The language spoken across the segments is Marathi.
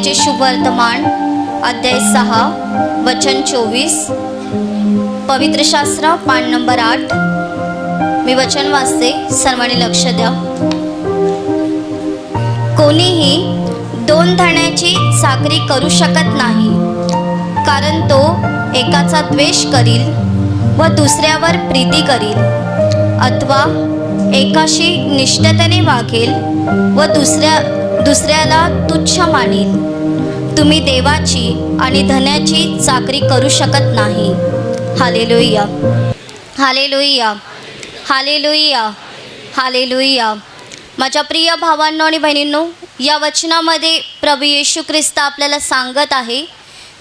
सुसमाचाराचे शुभवर्तमान अध्याय 6 वचन 24 पवित्र शास्त्र पान नंबर 8। मी वचन वाचते, सर्वांनी लक्ष द्या। कोणीही दोन धान्याची चाकरी करू शकत नाही, कारण तो एकाचा द्वेष करील व दुसऱ्यावर प्रीती करील, अथवा एकाशी निष्ठतेने वागेल व दुसऱ्याला तुच्छ मानेल। तुम्ही देवाची आणि धनाची चाकरी करू शकत नाही। Hallelujah, hallelujah, hallelujah, hallelujah. माझ्या प्रिय भावांनो आणि बहिणींनो, या वचनामध्ये प्रभू येशू ख्रिस्त आपल्याला सांगत आहे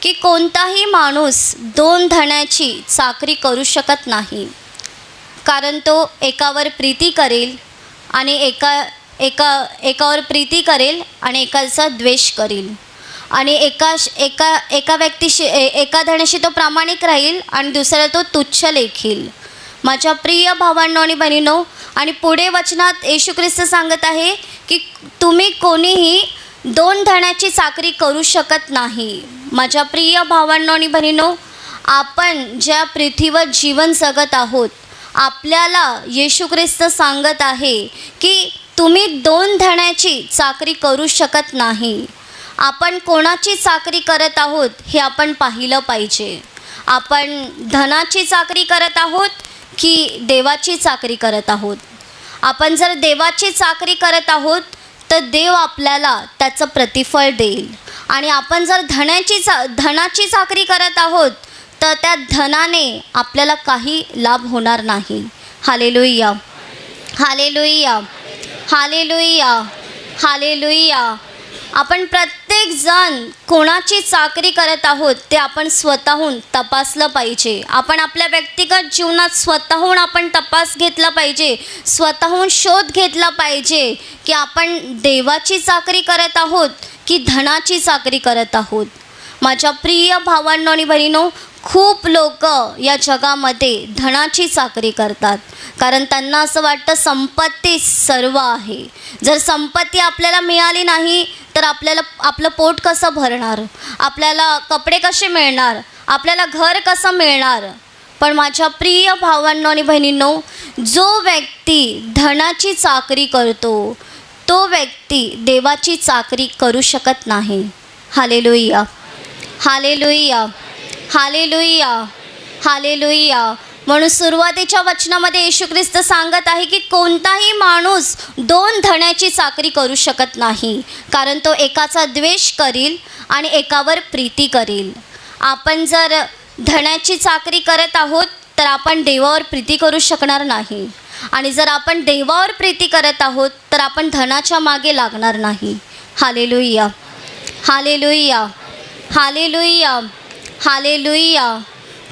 की कोणताही माणूस दोन धनाची चाकरी करू शकत नाही, कारण तो एकावर प्रीती करेल आणि एकावर प्रीती करेल आणि एकाचा द्वेष करेल, आणि एका व्यक्तीशी एका धनाशी तो प्रामाणिक राहील आणि दुसऱ्याला तो तुच्छ लेखील। माझ्या प्रिय भावांनो आणि बहिणींनो, आणि पुढे वचनात येशू ख्रिस्त सांगत आहे की तुम्ही कोणीही दोन धनाची चाकरी करू शकत नाही। माझ्या प्रिय भावांनो आणि बहिणींनो, आपण ज्या पृथ्वीवर जीवन जगत आहोत, आपल्याला येशू ख्रिस्त सांगत आहे की तुम्ही दोन धनाची चाकरी करू शकत नाही। आपण कोणाची चाकरी करत आहोत हे आपण पाहिलं पाहिजे। आपण धनाची चाकरी करत आहोत की देवाची चाकरी करत आहोत? आपण जर देवाची चाकरी करत आहोत तर देव आपल्याला त्याचं प्रतिफळ देईल, आणि आपण जर धनाची चाकरी करत आहोत तर त्या धनाने आपल्याला काही लाभ होणार नाही। Hallelujah, hallelujah, hallelujah, hallelujah. आपण प्रत्येक जण कोणाची चाकरी करत आहोत ते आपण स्वतःहून तपासलं पाहिजे। आपण आपल्या व्यक्तिगत जीवनात स्वतःहून आपण तपास घेतला पाहिजे, स्वतःहून शोध घेतला पाहिजे की आपण देवाची चाकरी करत आहोत की धनाची चाकरी करत आहोत। माझ्या प्रिय भावांनो आणि बहिणींनो, खूप लोक या जगामध्ये धनाची चाकरी करतात, कारण त्यांना असं वाटतं संपत्ती सर्व आहे। जर संपत्ती आपल्याला मिळाली नाही तर आपल्याला आपलं पोट कसं भरणार, आपल्याला कपडे कसे मिळणार, आपल्याला घर कसं मिळणार? पण माझ्या प्रिय भावांनो आणि बहिणींनो, जो व्यक्ती धनाची चाकरी करतो तो व्यक्ती देवाची चाकरी करू शकत नाही। Hallelujah, hallelujah, hallelujah, hallelujah. म्हणून सुरुवातीच्या वचनामध्ये येशू ख्रिस्त सांगत आहे की कोणताही माणूस दोन धनाची चाकरी करू शकत नाही, कारण तो एकाचा द्वेष करील आणि एकावर प्रीती करील। आपण जर धनाची चाकरी करत आहोत तर आपण देवावर प्रीती करू शकणार नाही, आणि जर आपण देवावर प्रीती करत आहोत तर आपण धनाच्या मागे लागणार नाही। Hallelujah, hallelujah, hallelujah, hallelujah.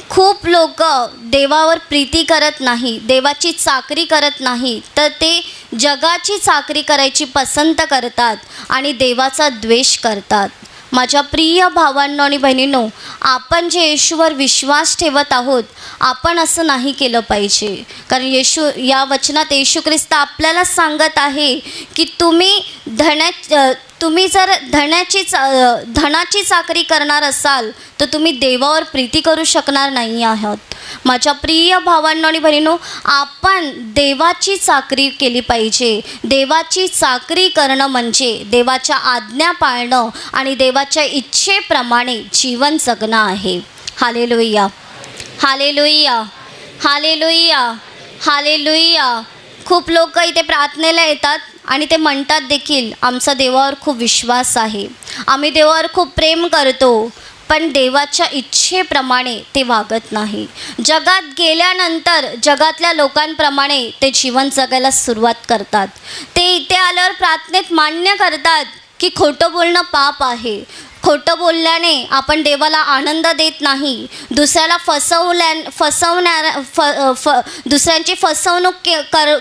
खूप लोक देवावर प्रीती करत नाही, देवाची चाकरी करत नाही, तर ते जगाची चाकरी करायची पसंत करतात आणि देवाचा द्वेष करतात। माझ्या प्रिय भावांनो आणि बहिणींनो, आपण जे येशूवर विश्वास ठेवत आहोत आपण असं नाही केलं पाहिजे, कारण या वचनात येशू ख्रिस्त आपल्याला सांगत आहे की तुम्ही जर धनाची चाकरी करणार असाल तर तुम्ही देवावर प्रीती करू शकणार नाही आहात। माझ्या प्रिय भावांनो आणि बहिणींनो, आपण देवाची चाकरी केली पाहिजे। देवाची चाकरी करणं म्हणजे देवाच्या आज्ञा पाळणं आणि देवाच्या इच्छेप्रमाणे जीवन जगणं आहे। Hallelujah, hallelujah, hallelujah, hallelujah. खूप लोक इथे प्रार्थनेला येतात आणि ते म्हणतात देखील आमचा देवावर खूप विश्वास आहे, आम्ही देवावर खूप प्रेम करतो, पण देवाच्या इच्छेप्रमाणे ते वागत नाही। जगात गेल्यानंतर जगातल्या लोकांप्रमाणे ते जीवन जगायला सुरुवात करतात। ते इथे आल्यावर प्रार्थनेत मान्य करतात की खोटं बोलणं पाप आहे, खोटं बोलल्याने आपण देवाला आनंद देत नाही, दुसऱ्याला दुसऱ्यांची फसवणूक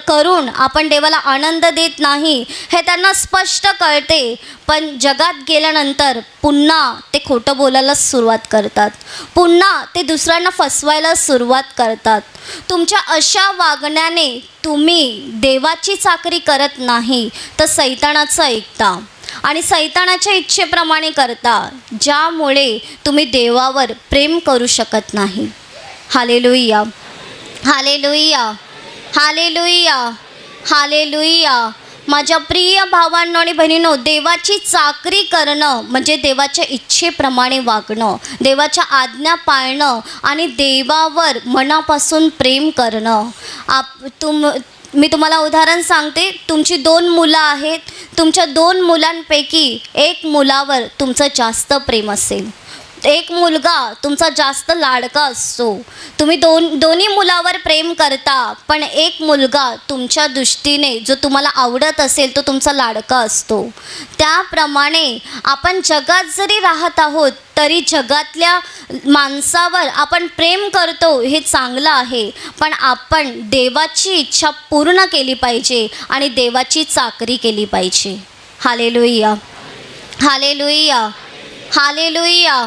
करून आपण देवाला आनंद देत नाही, हे त्यांना स्पष्ट कळते। पण जगात गेल्यानंतर पुन्हा ते खोटं बोलायला सुरुवात करतात, पुन्हा ते दुसऱ्यांना फसवायला सुरुवात करतात। तुमच्या अशा वागण्याने तुम्ही देवाची चाकरी करत नाही तर सैतानाचं ऐकता। आणि सैतानाच्या इच्छेप्रमाणे करता, ज्यामुळे तुम्ही देवावर प्रेम करू शकत नाही. Hallelujah, hallelujah, hallelujah, hallelujah. माझ्या प्रिय भावांनो आणि बहिणींनो, देवाची चाकरी करणं म्हणजे देवाच्या इच्छेप्रमाणे वागणं, देवाच्या आज्ञा पाळणं आणि देवावर मनापासून प्रेम करणं. मी तुम्हाला उदाहरण सांगते. तुमची 2 मुलं आहेत. तुमच्या 2 मुलांपैकी एक मुलावर तुमचं जास्त प्रेम असेल, एक मुलगा तुमचा जास्त लाडका असतो. तुम्ही दोन्ही मुलावर प्रेम करता, पण एक मुलगा तुमच्या दृष्टीने जो तुम्हाला आवडत असेल तो तुमचा लाडका असतो. त्याप्रमाणे आपण जगात जरी राहत आहोत तरी जगातल्या माणसावर आपण प्रेम करतो हे चांगलं आहे, पण आपण देवाची इच्छा पूर्ण केली पाहिजे आणि देवाची चाकरी केली पाहिजे. Hallelujah, hallelujah, hallelujah,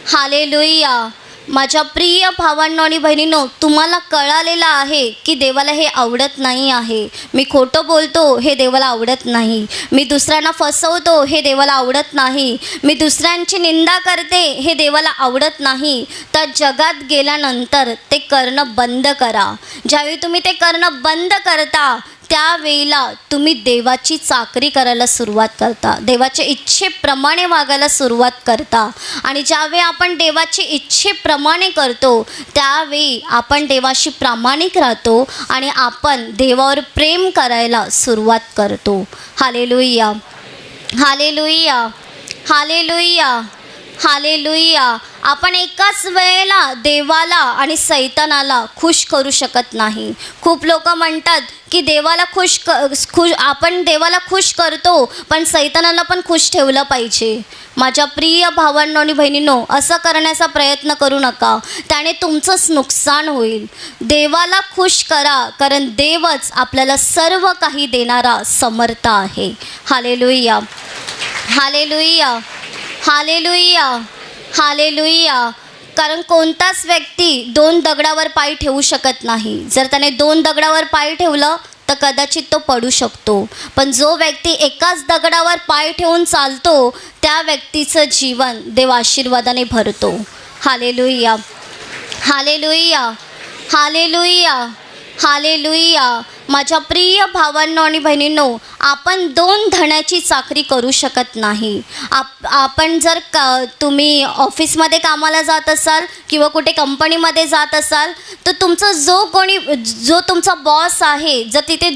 hallelujah. माझ्या प्रिय भावांनो आणि बहिणींनो, तुम्हाला कळालेलं आहे की देवाला हे आवडत नाही आहे. मी खोटं बोलतो हे देवाला आवडत नाही. मी दुसऱ्यांना फसवतो हे देवाला आवडत नाही. मी दुसऱ्यांची निंदा करते हे देवाला आवडत नाही. तर जगात गेल्यानंतर ते करणं बंद करा. ज्यावेळी तुम्ही ते करणं बंद करता त्यावेळेला तुम्ही देवाची चाकरी करायला सुरुवात करता, देवाच्या इच्छेप्रमाणे वागायला सुरुवात करता. आणि ज्यावेळी आपण देवाची इच्छेप्रमाणे करतो त्यावेळी आपण देवाशी प्रामाणिक राहतो आणि आपण देवावर प्रेम करायला सुरुवात करतो. Hallelujah, hallelujah, hallelujah, hallelujah. आपण एकाच वेळेला देवाला आणि सैतानाला खुश करू शकत नाही. खूप लोक म्हणतात की देवाला आपण देवाला खुश करतो, पण सैतानाला पण खुश ठेवलं पाहिजे. माझ्या प्रिय भावांनो आणि बहिणींनो, असं करण्याचा प्रयत्न करू नका, त्याने तुमचंच नुकसान होईल. देवाला खुश करा, कारण देवच आपल्याला सर्व काही देणारा समर्थ आहे. Hallelujah, hallelujah, hallelujah, hallelujah. कारण कोणताच व्यक्ती 2 दगडावर पाय ठेवू शकत नाही. जर त्याने 2 दगडावर पाय ठेवलं तर कदाचित तो पडू शकतो, पण जो व्यक्ती एकाच दगडावर पाय ठेवून चालतो त्या व्यक्तीचं जीवन देव आशीर्वादाने भरतो. Hallelujah, hallelujah, hallelujah, hallelujah. माझ्या प्रिय भावांनो आणि बहिणींनो, आपण 2 धण्याची चाकरी करू शकत नाही. आपण जर तुम्ही ऑफिसमध्ये कामाला जात असाल किंवा कुठे कंपनीमध्ये जात असाल तर जो तुमचा बॉस आहे, जर तिथे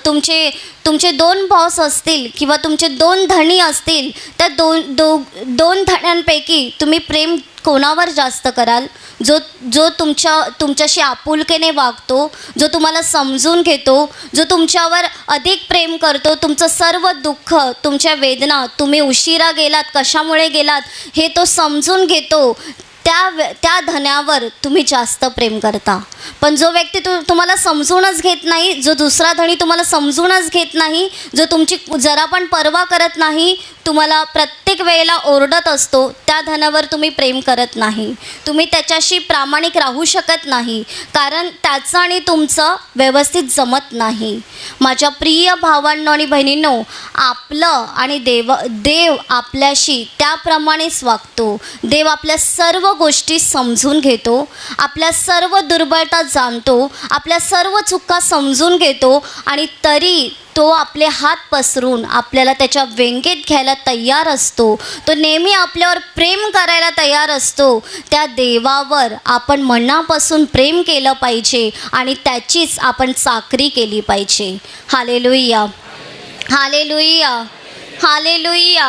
तुमचे 2 बॉस असतील किंवा तुमचे 2 धणी असतील, तर दोन धण्यांपैकी तुम्ही प्रेम कोणावर जास्त कराल? जो तुमच्याशी आपुलकीने वागतो, जो तुम्हाला समजून घेतो, जो तुमच्यावर अधिक प्रेम करतो. तुमचं सर्व दुःख, तुमच्या वेदना, तुम्ही उशिरा गेलात, कशामुळे गेलात हे तो समजून घेतो, त्या धन्यावर तुम्ही जास्त प्रेम करता. पण जो व्यक्ती तुम्हाला समजूनच घेत नाही, जो दुसरा धणी तुम्हाला समजूनच घेत नाही, जो तुमची जरा पण पर्वा करत नाही, तुम्हाला प्रत्येक वेळेला ओरडत असतो, त्या धनावर तुम्ही प्रेम करत नाही. तुम्ही त्याच्याशी प्रामाणिक राहू शकत नाही, कारण त्याचं आणि तुमचं व्यवस्थित जमत नाही. माझ्या प्रिय भावांनो आणि बहिणींनो, आपलं आणि देव आपल्याशी त्याप्रमाणेच वागतो. देव आपल्या सर्व गोष्टी समजून घेतो, आपल्या सर्व दुर्बलता जाणतो, आपल्या सर्व चुका समजून घेतो आणि तरी तो आपले हात पसरून आपल्याला त्याच्या व्यंगेत घ्यायला तयार असतो. तो नेहमी आपल्यावर प्रेम करायला तयार असतो. त्या देवावर आपण मनापासून प्रेम केलं पाहिजे आणि त्याचीच आपण चाकरी केली पाहिजे. Hallelujah, hallelujah, hallelujah,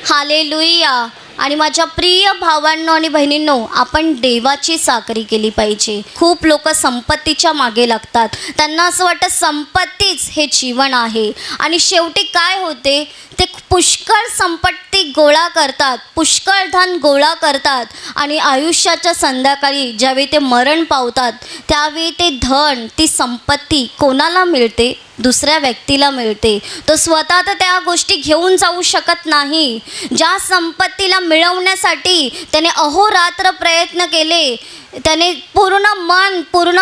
hallelujah. आणि माझ्या प्रिय भावांनो आणि बहिणींनो, आपण देवाची चाकरी केली पाहिजे. खूप लोक संपत्तीच्या मागे लागतात. त्यांना असं वाटतं संपत्तीच हे जीवन आहे आणि शेवटी काय होते, ते पुष्कळ संपत्ती गोळा करतात, पुष्कळ धन गोळा करतात आणि आयुष्याच्या संध्याकाळी ज्यावेळी ते मरण पावतात त्यावेळी ते धन, ती संपत्ती कोणाला मिळते? दुसऱ्या व्यक्तीला मिळते. तो स्वतः तर त्या गोष्टी घेऊन जाऊ शकत नाही. ज्या संपत्तीला मिळवण्यासाठी त्याने अहोरात्र प्रयत्न केले, त्याने पूर्ण मन, पूर्ण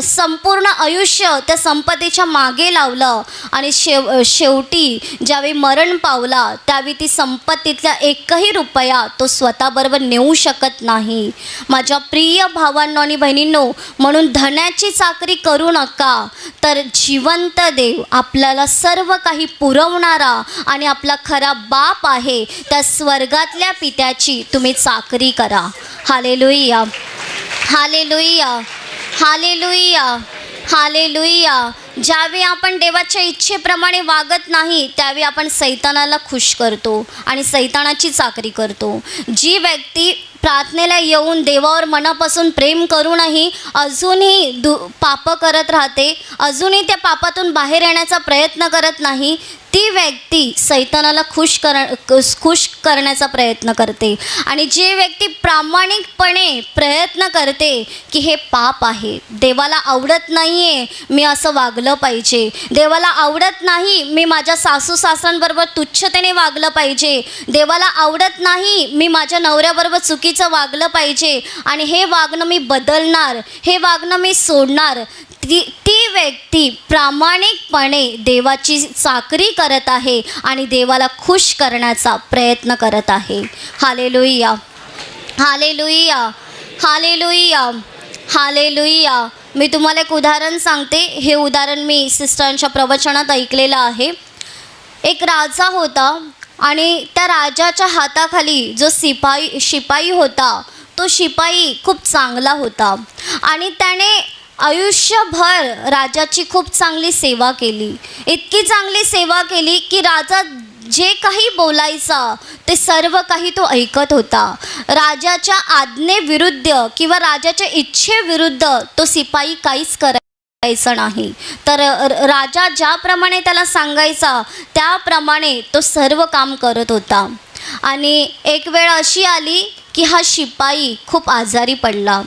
संपूर्ण आयुष्य त्या संपत्तीच्या मागे लावलं आणि शेवटी ज्यावेळी मरण पावला त्यावेळी ती संपत्तीतला एकही रुपया तो स्वतःबरोबर नेऊ शकत नाही. माझ्या प्रिय भावांनो आणि बहिणींनो, म्हणून धनाची चाकरी करू नका, तर जिवंत देव, आपल्याला सर्व काही पुरवणारा आणि आपला खरा बाप आहे त्या स्वर्गातल्या पित्याची तुम्ही चाकरी करा. Hallelujah, hallelujah, hallelujah, hallelujah. ज्यावेळी आपण देवाच्या इच्छेप्रमाणे वागत नाही त्यावेळी आपण सैतानाला खुश करतो आणि सैतानाची चाकरी करतो. जी व्यक्ती प्रार्थनेला येऊन देवावर मनापासून प्रेम करूनही अजूनही पाप करत राहते, अजूनही त्या पापातून बाहेर येण्याचा प्रयत्न करत नाही, ती व्यक्ती सैतानाला खुश करण्याचा प्रयत्न करते. आणि जी व्यक्ती प्रामाणिकपणे प्रयत्न करते की हे पाप आहे, देवाला आवडत नाही आहे मी असं वागलं पाहिजे, देवाला आवडत नाही मी माझ्या सासू सासऱ्यांबरोबर तुच्छतेने वागलं पाहिजे, देवाला आवडत नाही मी माझ्या नवऱ्याबरोबर चुकीचं वागलं पाहिजे आणि हे वागणं मी बदलणार, हे वागणं मी सोडणार, ती व्यक्ती प्रामाणिकपणे देवाची चाकरी करत आहे आणि देवाला खुश करण्याचा प्रयत्न करत आहे. Hallelujah, hallelujah, hallelujah, hallelujah. मी तुम्हाला एक उदाहरण सांगते. हे उदाहरण मी सिस्टरांच्या प्रवचनात ऐकलेलं आहे. एक राजा होता आणि त्या राजाच्या हाताखाली जो शिपाई होता तो शिपाई खूप चांगला होता आणि त्याने आयुष्यभर राजाची खूप चांगली सेवा केली. इतकी चांगली सेवा केली की राजा जे काही बोलायचा ते सर्व काही तो ऐकत होता. राजाच्या आज्ञेविरुद्ध किंवा राजाच्या इच्छेविरुद्ध तो शिपाई काहीच करायचा नाही. तर राजा ज्याप्रमाणे त्याला सांगायचा त्याप्रमाणे तो सर्व काम करत होता. आणि एक वेळ अशी आली की हा शिपाई खूप आजारी पडला.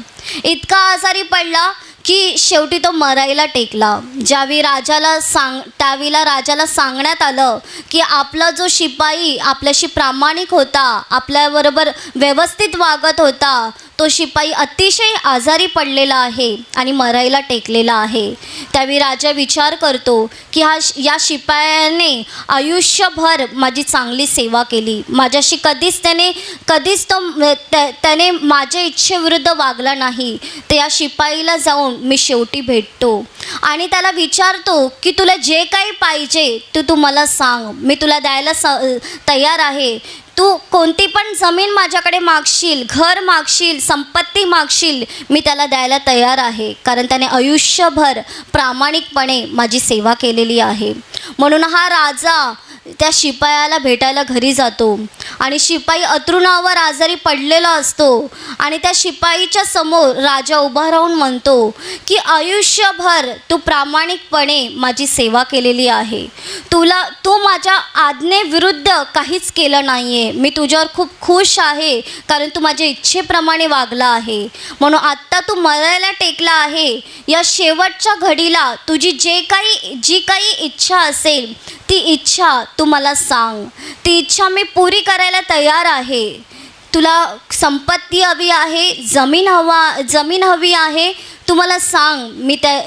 इतका आजारी पडला की शेवटी तो मरायला टेकला. त्यावेळेला राजाला सांगण्यात आलं की आपला जो शिपाई आपल्याशी प्रामाणिक होता, आपल्याबरोबर व्यवस्थित वागत होता, तो शिपाई अतिशय आजारी पडलेला आहे आणि मरायला टेकलेला आहे. त्यावेळी राजा विचार करतो की या शिपायाने आयुष्यभर माझी चांगली सेवा केली, माझ्याशी कधीच त्याने माझ्या इच्छेविरुद्ध वागला नाही. तर या शिपाईला जाऊन मी शेवटी भेटतो आणि त्याला विचारतो की तुला जे काही पाहिजे तू मला सांग, मी तुला द्यायला तयार आहे. तू कोणती पण जमीन माझ्याकडे मागशील, घर मागशील, संपत्ती मागशील, मी त्याला द्यायला तयार आहे, कारण त्याने आयुष्यभर प्रामाणिकपणे माझी सेवा केलेली आहे. म्हणून हा राजा त्या शिपायाला भेटायला घरी जातो आणि शिपाई अथरुणावर आजारी पडलेला असतो आणि त्या शिपाईच्या समोर राजा उभा राहून म्हणतो की आयुष्यभर तू प्रामाणिकपणे माझी सेवा केलेली आहे, तू माझ्या आज्ञेविरुद्ध काहीच केलं नाही आहे, मी तुझ्यावर खूप खुश आहे कारण तू माझ्या इच्छेप्रमाणे वागला आहे. म्हणून आत्ता तू मरायला टेकला आहे, या शेवटच्या घडीला तुझी जी काही इच्छा असेल ती इच्छा तू मला सांग, ती इच्छा मी पुरी करायला तयार आहे. तुला संपत्ती हवी आहे, जमीन हवी आहे, तू मला सांग,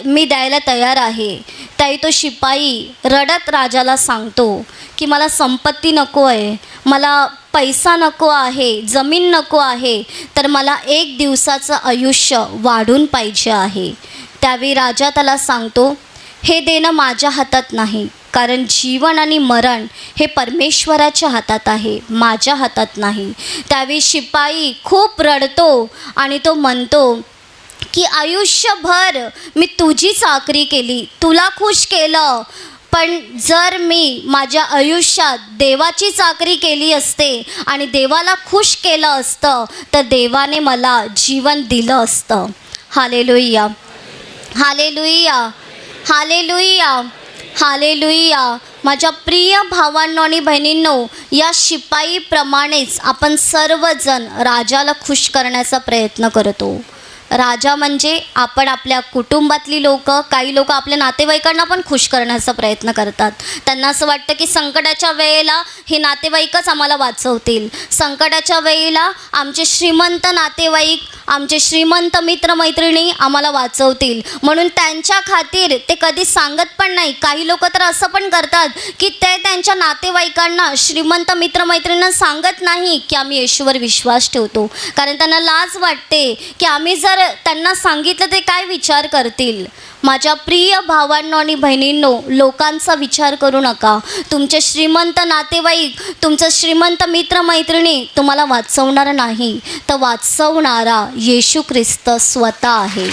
मी द्यायला तयार आहे. त्याही तो शिपाई रडत राजाला सांगतो की मला संपत्ती नको आहे, मला पैसा नको आहे, जमीन नको आहे, तर मला 1 दिवसाचं आयुष्य वाढून पाहिजे आहे. त्यावेळी राजा त्याला सांगतो हे देणं माझ्या हातात नाही, कारण जीवन आणि मरण हे परमेश्वराच्या हातात आहे, माझ्या हातात नाही. त्यावेळी शिपाई खूप रडतो आणि तो म्हणतो की आयुष्यभर मी तुझी चाकरी केली, तुला खुश केलं, पण जर मी माझ्या आयुष्यात देवाची चाकरी केली असते आणि देवाला खुश केलं असतं तर देवाने मला जीवन दिलं असतं. Hallelujah, hallelujah, hallelujah, hallelujah. माझ्या प्रिय भावांनो आणि बहिणींनो, या शिपाईप्रमाणेच आपण सर्वजण राजाला खुश करण्याचा प्रयत्न करतो. राजा म्हणजे आपण आपल्या कुटुंबातली लोक, काही लोक आपल्या नातेवाईकांना पण खुश करण्याचा प्रयत्न करतात. त्यांना असं वाटतं की संकटाच्या वेळेला हे नातेवाईकच आम्हाला वाचवतील, संकटाच्या वेळेला आमचे श्रीमंत नातेवाईक आमचे श्रीमंत मित्रमैत्रिणी आम्हाला वाचवतील म्हणून त्यांच्या खातीर ते कधी सांगत पण नाही. काही लोक तर असं पण करतात की ते त्यांच्या नातेवाईकांना, श्रीमंत मित्रमैत्रिणींना सांगत नाही की आम्ही येशूवर विश्वास ठेवतो, कारण त्यांना लाज वाटते की आम्ही जर त्यांना सांगितलं ते काय विचार करतील. माझ्या प्रिय भावांनो आणि बहिणींनो, लोकांचा विचार करू नका. तुमचे श्रीमंत नातेवाईक, तुमचं श्रीमंत मित्रमैत्रिणी तुम्हाला वाचवणार नाही, तर वाचवणारा येशू ख्रिस्त स्वतः आहे.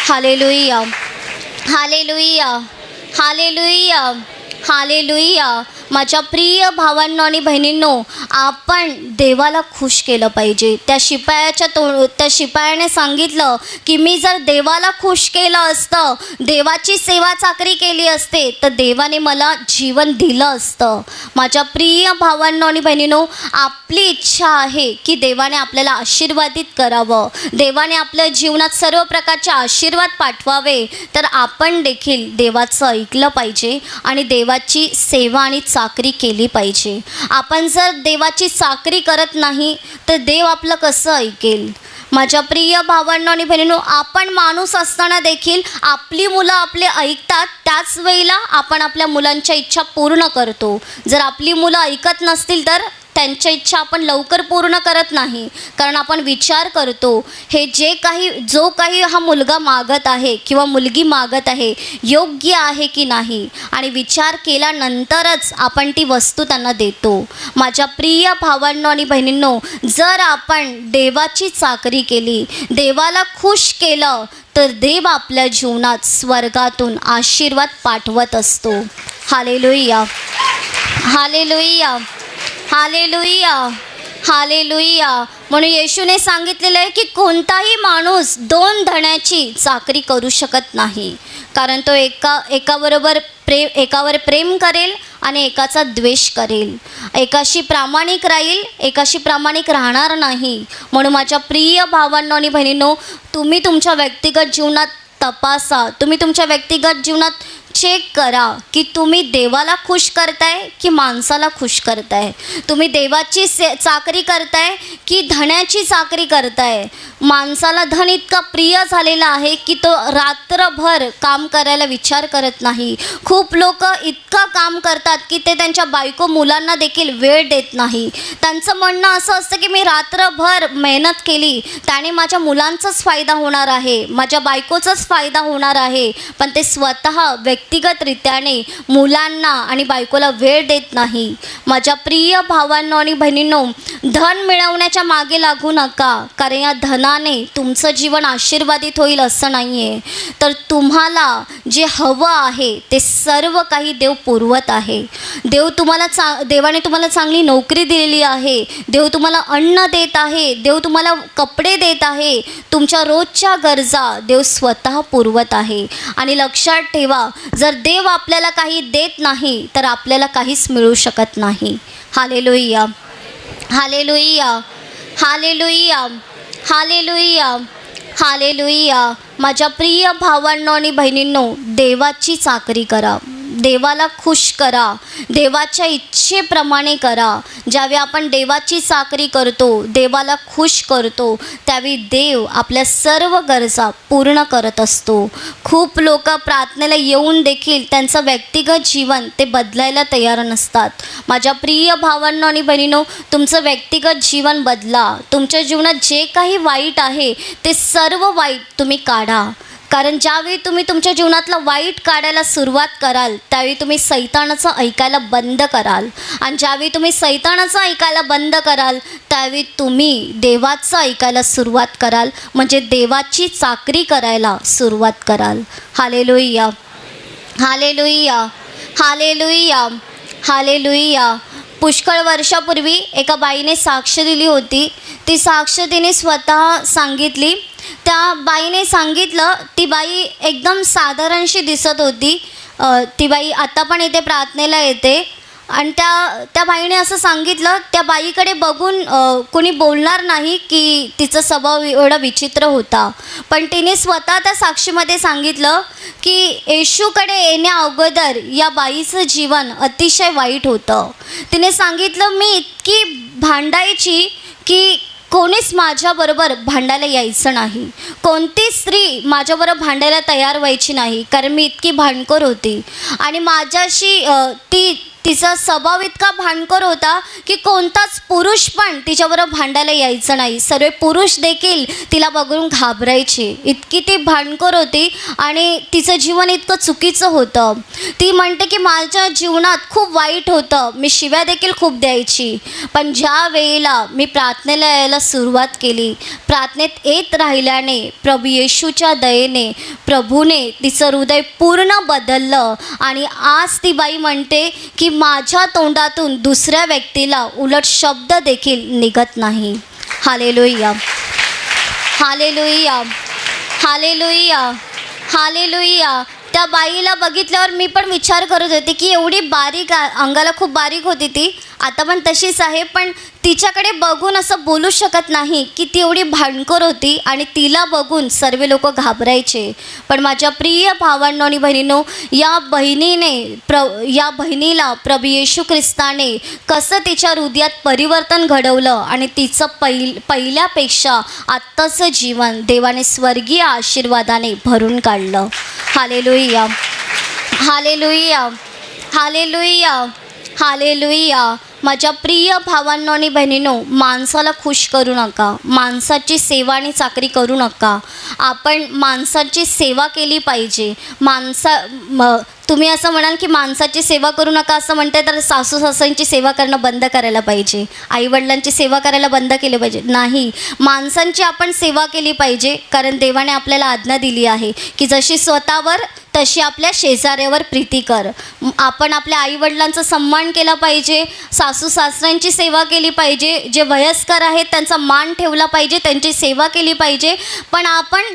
Hallelujah, hallelujah, hallelujah, hallelujah. माझ्या प्रिय भावांनो आणि बहिणींनो, आपण देवाला खुश केलं पाहिजे. त्या शिपायाने सांगितलं की मी जर देवाला खुश केलं असतं, देवाची सेवा चाकरी केली असते, तर देवाने मला जीवन दिलं असतं. माझ्या प्रिय भावांनो आणि बहिणींनो, आपली इच्छा आहे की देवाने आपल्याला आशीर्वादित करावं, देवाने आपल्या जीवनात सर्व प्रकारचे आशीर्वाद पाठवावे. तर आपण देखील देवाचं ऐकलं पाहिजे आणि देवाची सेवा आणि चाकरी केली पाहिजे. आपण जर देवाची चाकरी करत नाही तर देव आपलं कसं ऐकेल. माझ्या प्रिय भावांनो आणि बहिणींनो, आपण माणूस असताना देखील आपली मुलं आपले ऐकतात, त्याच वेळेला आपण आपल्या मुलांच्या इच्छा पूर्ण करतो. जर आपली मुलं ऐकत नसतील तर त्यांच्या इच्छा आपण लवकर पूर्ण करत नाही, कारण आपण विचार करतो हे जो काही हा मुलगा मागत आहे किंवा मुलगी मागत आहे योग्य आहे की नाही, आणि विचार केल्यानंतरच आपण ती वस्तू त्यांना देतो. माझ्या प्रिय भावांनो आणि बहिणींनो, जर आपण देवाची चाकरी केली, देवाला खुश केलं, तर देव आपल्या जीवनात स्वर्गातून आशीर्वाद पाठवत असतो. Hallelujah, hallelujah, hallelujah, hallelujah. म्हणून येशूने सांगितलेलं आहे की कोणताही माणूस 2 धण्याची चाकरी करू शकत नाही, कारण तो एकावर प्रेम करेल आणि एकाचा द्वेष करेल. एकाशी प्रामाणिक राहील, एकाशी प्रामाणिक राहणार नाही. म्हणून माझ्या प्रिय भावांनो आणि बहिणींनो, तुम्ही तुमच्या व्यक्तिगत जीवनात तपासा, तुम्ही तुमच्या व्यक्तिगत जीवनात चेक करा की तुम्ही देवाला खुश करताय की माणसाला खुश करताय. तुम्ही देवाची चाकरी करताय की धण्याची चाकरी करताय. माणसाला धन इतका प्रिय झालेला आहे की तो रात्रभर काम करायला विचार करत नाही. खूप लोक इतकं काम करतात की ते त्यांच्या बायको मुलांना देखील वेळ देत नाही. त्यांचं म्हणणं असं असतं की मी रात्रभर मेहनत केली, त्याने माझ्या मुलांचाच फायदा होणार आहे, माझ्या बायकोचाच फायदा होणार आहे, पण ते स्वतः व्यक्तिगतरित्याने मुलांना आणि बायकोला वेळ देत नाही. माझ्या प्रिय भावांनो आणि बहिणींनो, धन मिळवण्याच्या मागे लागू नका, कारण या धनाने तुमचं जीवन आशीर्वादित होईल असं नाही आहे. तर तुम्हाला जे हवं आहे ते सर्व काही देव पुरवत आहे. देवाने तुम्हाला चांगली नोकरी दिलेली आहे, देव तुम्हाला अन्न देत आहे, देव तुम्हाला कपडे देत आहे, तुमच्या रोजच्या गरजा देव स्वतः पुरवत आहे. आणि लक्षात ठेवा, जर देव आपल्याला काही देत नाही तर आपल्याला काहीच मिळू शकत नाही. Hallelujah, hallelujah, hallelujah, hallelujah, hallelujah. माझ्या प्रिय भावांनो आणि बहिणींनो, देवाची चाकरी करा, देवाला खुश करा, देवाच्या इच्छेप्रमाणे करा. ज्यावेळी आपण देवाची चाकरी करतो, देवाला खुश करतो, त्यावेळी देव आपल्या सर्व गरजा पूर्ण करत असतो. खूप लोक प्रार्थनेला येऊन देखील त्यांचं व्यक्तिगत जीवन ते बदलायला तयार नसतात. माझ्या प्रिय भावांनो आणि बहिणींनो, तुमचं व्यक्तिगत जीवन बदला. तुमच्या जीवनात जे काही वाईट आहे ते सर्व वाईट तुम्ही काढा, कारण ज्यावेळी तुम्ही तुमच्या जीवनातलं वाईट काढायला सुरुवात कराल त्यावेळी तुम्ही सैतानाचं ऐकायला बंद कराल, आणि ज्यावेळी तुम्ही सैतानाचं ऐकायला बंद कराल त्यावेळी तुम्ही देवाचं ऐकायला सुरुवात कराल, म्हणजे देवाची चाकरी करायला सुरुवात कराल. Hallelujah, hallelujah, hallelujah, hallelujah. पुष्कळ वर्षापूर्वी एका बाईने साक्ष दिली होती. ती साक्ष तिने स्वतः सांगितली. त्या बाईने सांगितलं, ती बाई एकदम साधारणशी दिसत होती. ती बाई आता पण इथे प्रार्थनेला येते, आणि त्या बाईने असं सांगितलं, त्या बाईकडे बघून कोणी बोलणार नाही की तिचा स्वभाव एवढा विचित्र होता, पण तिने स्वतः त्या साक्षीमध्ये सांगितलं की येशूकडे येण्या अगोदर या बाईचं जीवन अतिशय वाईट होतं. तिने सांगितलं, मी इतकी भांडायची की कोणीच माझ्याबरोबर भांडायला यायचं नाही. कोणती स्त्री माझ्याबरोबर भांडायला तयार व्हायची नाही, कारण मी इतकी भांडखोर होती. आणि माझ्याशी तिचा स्वभाव इतका भांडखोर होता की कोणताच पुरुष पण तिच्याबरोबर भांडायला यायचं नाही. सर्व पुरुष देखील तिला बघून घाबरायचे, इतकी ती भांडखोर होती. आणि तिचं जीवन इतकं चुकीचं होतं. ती म्हणते की माझ्या जीवनात खूप वाईट होतं, मी शिव्या देखील खूप द्यायची. पण ज्या वेळेला मी प्रार्थनेला यायला सुरुवात केली, प्रार्थनेत येत राहिल्याने प्रभू येशूच्या दयेने प्रभूने तिचं हृदय पूर्ण बदललं. आणि आज ती बाई म्हणते की माझ्या तोंडातून दुसऱ्या व्यक्तीला उलट शब्द देखील निघत नाही. Hallelujah, hallelujah, hallelujah, hallelujah. त्या बाईला बघितल्यावर मी पण विचार करत होते की एवढी बारीक, अंगाला खूप बारीक होती ती, आता पण तशीच आहे. पण तिच्याकडे बघून असं बोलू शकत नाही की ती एवढी भांडखोर होती आणि तिला बघून सर्व लोक घाबरायचे. पण माझ्या प्रिय भावांनो आणि बहिणींनो, या बहिणीला प्रभू येशू ख्रिस्ताने कसं तिच्या हृदयात परिवर्तन घडवलं आणि तिचं पहिल्यापेक्षा आत्ताचं जीवन देवाने स्वर्गीय आशीर्वादाने भरून काढलं. Hallelujah, hallelujah, hallelujah, hallelujah. माझ्या प्रिय भावांनो आणि बहिणींनो, माणसाला खुश करू नका, माणसाची सेवा आणि चाकरी करू नका. आपण माणसाची सेवा केली पाहिजे. तुम्ही असं म्हणाल की माणसाची सेवा करू नका असं म्हणते, तर सासू सासऱ्यांची सेवा करणं बंद करायला पाहिजे, आईवडिलांची सेवा करायला बंद केली पाहिजे. नाही, माणसांची आपण सेवा केली पाहिजे. कारण देवाने आपल्याला आज्ञा दिली आहे की जशी स्वतःवर तशी आपल्या शेजाऱ्यावर प्रीती कर. आपण आपल्या आईवडिलांचा सन्मान केला पाहिजे, सासू सासऱ्यांची सेवा केली पाहिजे, जे वयस्कर आहेत त्यांचा मान ठेवला पाहिजे, त्यांची सेवा केली पाहिजे. पण आपण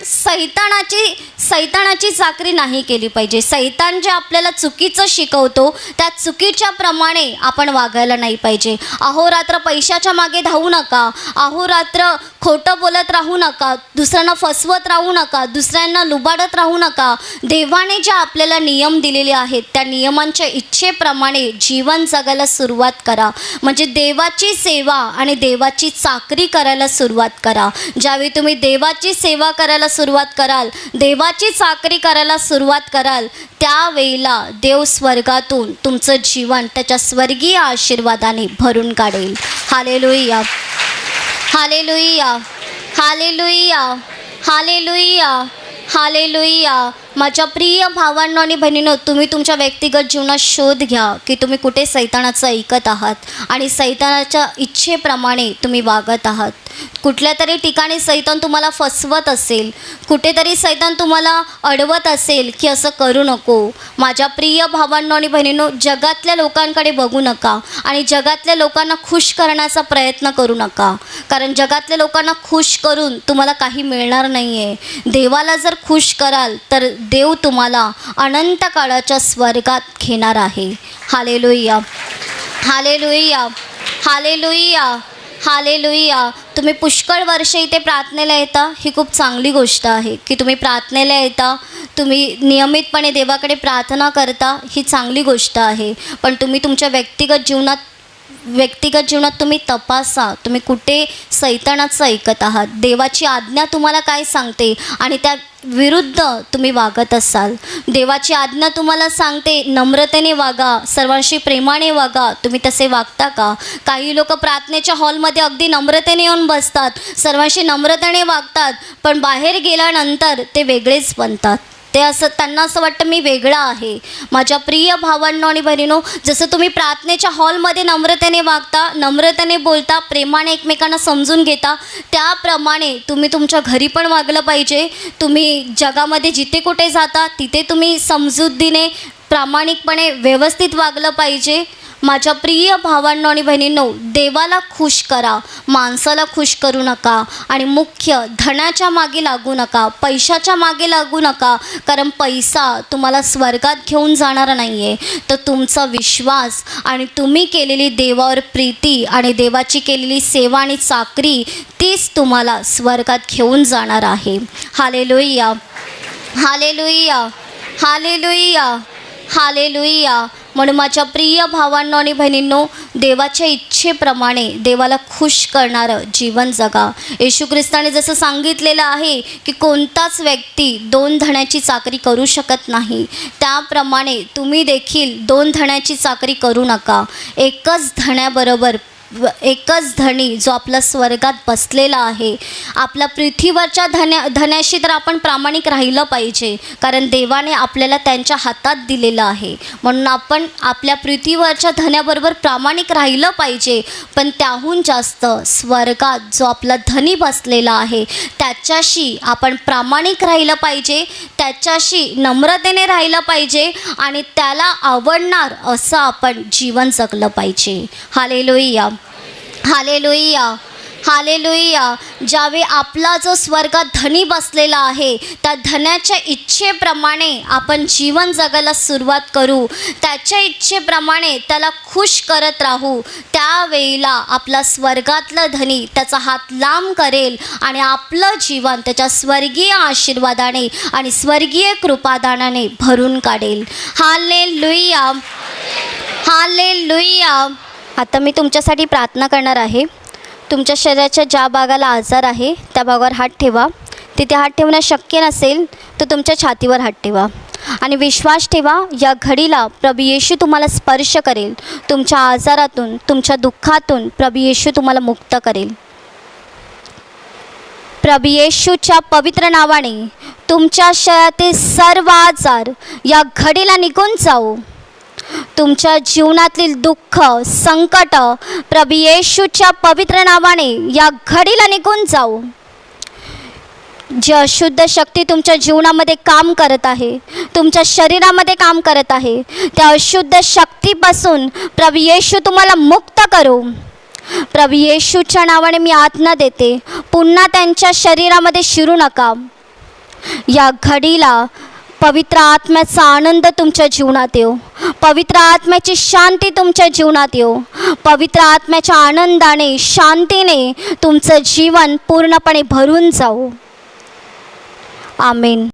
सैतानाची चाकरी नाही केली पाहिजे. सैतान जे आपल्याला चुकीचं शिकवतो त्या चुकीच्या प्रमाणे आपण वागायला नाही पाहिजे. अहोरात्र पैशाच्या मागे धावू नका, अहोरात्र खोटं बोलत राहू नका, दुसऱ्यांना फसवत राहू नका, दुसऱ्यांना लुबाडत राहू नका. देवाने जे आपल्याला नियम दिलेले आहेत त्या नियमांच्या इच्छेप्रमाणे जीवन जगायला सुरुवात करा. म्हणजे देवाची सेवा आणि देवाची चाकरी करायला सुरुवात करा. ज्यावेळी तुम्ही देवाची सेवा करायला सुरुवात कराल, देवाची चाकरी करायला सुरुवात कराल, त्यावेळेला देव स्वर्गातून तुमचं जीवन त्याच्या स्वर्गीय आशीर्वादाने भरून काढेल. Hallelujah, hallelujah, hallelujah, hallelujah, hallelujah. माझ्या प्रिय भावांनो आणि बहिणींनो, तुम्ही तुमच्या व्यक्तिगत जीवनात शोध घ्या की तुम्ही कुठे सैतानाचं ऐकत आहात आणि सैतानाच्या इच्छेप्रमाणे तुम्ही वागत आहात. कुठल्या तरी ठिकाणी सैतान तुम्हाला फसवत असेल, कुठेतरी सैतान तुम्हाला अडवत असेल की असं करू नको. माझ्या प्रिय भावांनो आणि बहिणींनो, जगातल्या लोकांकडे बघू नका आणि जगातल्या लोकांना खुश करण्याचा प्रयत्न करू नका. कारण जगातल्या लोकांना खुश करून तुम्हाला काही मिळणार नाही आहे. देवाला जर खुश कराल तर देव तुम्हाला अनंत काळाच्या स्वर्गात घेणार आहे. Hallelujah, hallelujah, hallelujah, hallelujah. तुम्ही पुष्कळ वर्ष इथे प्रार्थनेला येता, ही खूप चांगली गोष्ट आहे की तुम्ही प्रार्थनेला येता, तुम्ही नियमितपणे देवाकडे प्रार्थना करता, ही चांगली गोष्ट आहे. पण तुम्ही तुमच्या व्यक्तिगत जीवनात तुम्ही तपासा, तुम्ही कुठे सैतानाचं ऐकत आहात, देवाची आज्ञा तुम्हाला काय सांगते आणि त्या विरुद्ध तुम्ही वागत असाल. देवाची आज्ञा तुम्हाला सांगते नम्रतेने वागा, सर्वांशी प्रेमाने वागा, तुम्ही तसे वागता का? काही लोक प्रार्थनेच्या हॉलमध्ये अगदी नम्रतेने येऊन बसतात, सर्वांशी नम्रतेने वागतात, पण बाहेर गेल्यानंतर ते वेगळेच बनतात. त्यांना असं वाटतं मी वेगळा आहे. माझ्या प्रिय भावांनो आणि बहिणींनो, जसं तुम्ही प्रार्थनेच्या हॉलमध्ये नम्रतेने वागता, नम्रतेने बोलता, प्रेमाने एकमेकांना समजून घेता, त्याप्रमाणे तुम्ही तुमच्या घरी पण वागलं पाहिजे. तुम्ही जगामध्ये जिथे कुठे जाता तिथे तुम्ही समजुतीने, प्रामाणिकपणे, व्यवस्थित वागलं पाहिजे. माझ्या प्रिय भावांनो आणि बहिणींनो, देवाला खुश करा, माणसाला खुश करू नका. आणि मुख्य धनाच्या मागे लागू नका, पैशाच्या मागे लागू नका. कारण पैसा तुम्हाला स्वर्गात घेऊन जाणार नाही आहे, तर तुमचा विश्वास आणि तुम्ही केलेली देवावर प्रीती आणि देवाची केलेली सेवा आणि चाकरी, तीच तुम्हाला स्वर्गात घेऊन जाणार आहे. Hallelujah, hallelujah, hallelujah, hallelujah. म्हणून माझ्या प्रिय भावांनो आणि बहिणींनो, देवाच्या इच्छेप्रमाणे देवाला खुश करणारं जीवन जगा. येशू ख्रिस्ताने जसं सांगितलेलं आहे की कोणताच व्यक्ती 2 धण्याची चाकरी करू शकत नाही, त्याप्रमाणे तुम्ही देखील 2 धण्याची चाकरी करू नका. एकच धनी जो आपला स्वर्गात बसलेला आहे. आपल्या पृथ्वीवरच्या धन्याशी तर आपण प्रामाणिक राहिलं पाहिजे, कारण देवाने आपल्याला त्यांच्या हातात दिलेलं आहे. म्हणून आपण आपल्या पृथ्वीवरच्या धन्याबरोबर प्रामाणिक राहिलं पाहिजे, पण त्याहून जास्त स्वर्गात जो आपला धनी बसलेला आहे त्याच्याशी आपण प्रामाणिक राहिलं पाहिजे, त्याच्याशी नम्रतेने राहिलं पाहिजे आणि त्याला आवडणार असं आपण जीवन जगलं पाहिजे. Hallelujah, hallelujah, hallelujah. ज्यावेळी आपला जो स्वर्गात धनी बसलेला आहे त्या धन्याच्या इच्छेप्रमाणे आपण जीवन जगायला सुरुवात करू, त्याच्या इच्छेप्रमाणे त्याला खुश करत राहू, त्यावेळेला आपला स्वर्गातला धनी त्याचा हात लांब करेल आणि आपलं जीवन त्याच्या स्वर्गीय आशीर्वादाने आणि स्वर्गीय कृपादानाने भरून काढेल. Hallelujah, hallelujah. आता मी तुमच्यासाठी प्रार्थना करणार आहे. तुमच्या शरीराच्या ज्या भागाला आजार आहे त्या भागावर हात ठेवा. तिथे हात ठेवणं शक्य नसेल तर तुमच्या छातीवर हात ठेवा आणि विश्वास ठेवा, या घडीला प्रभू येशू तुम्हाला स्पर्श करेल. तुमच्या आजारातून, तुमच्या दुःखातून प्रभू येशू तुम्हाला मुक्त करेल. प्रभू येशूच्या पवित्र नावाने तुमच्या शरीरातील सर्व आजार या घडीला निघून जाऊ. तुमच्या जीवनातील दुःख, संकट प्रभू येशूच्या पवित्र नावाने या घडीला निघून जाऊ. जी अशुद्ध शक्ती तुमच्या जीवनामध्ये काम करत आहे, तुमच्या शरीरामध्ये काम करत आहे, त्या अशुद्ध शक्तीपासून प्रभू येशू तुम्हाला मुक्त करू. प्रभू येशूच्या नावाने मी आज्ञा देते, पुन्हा त्यांच्या शरीरामध्ये शिरू नका. या घडीला पवित्र आत्म्याचा आनंद तुमच्या जीवनात येऊ, पवित्र आत्म्याची शांती तुमच्या जीवनात येऊ. पवित्र आत्म्याच्या आनंदाने, शांतीने तुमचं जीवन पूर्णपणे भरून जाऊ. आमेन.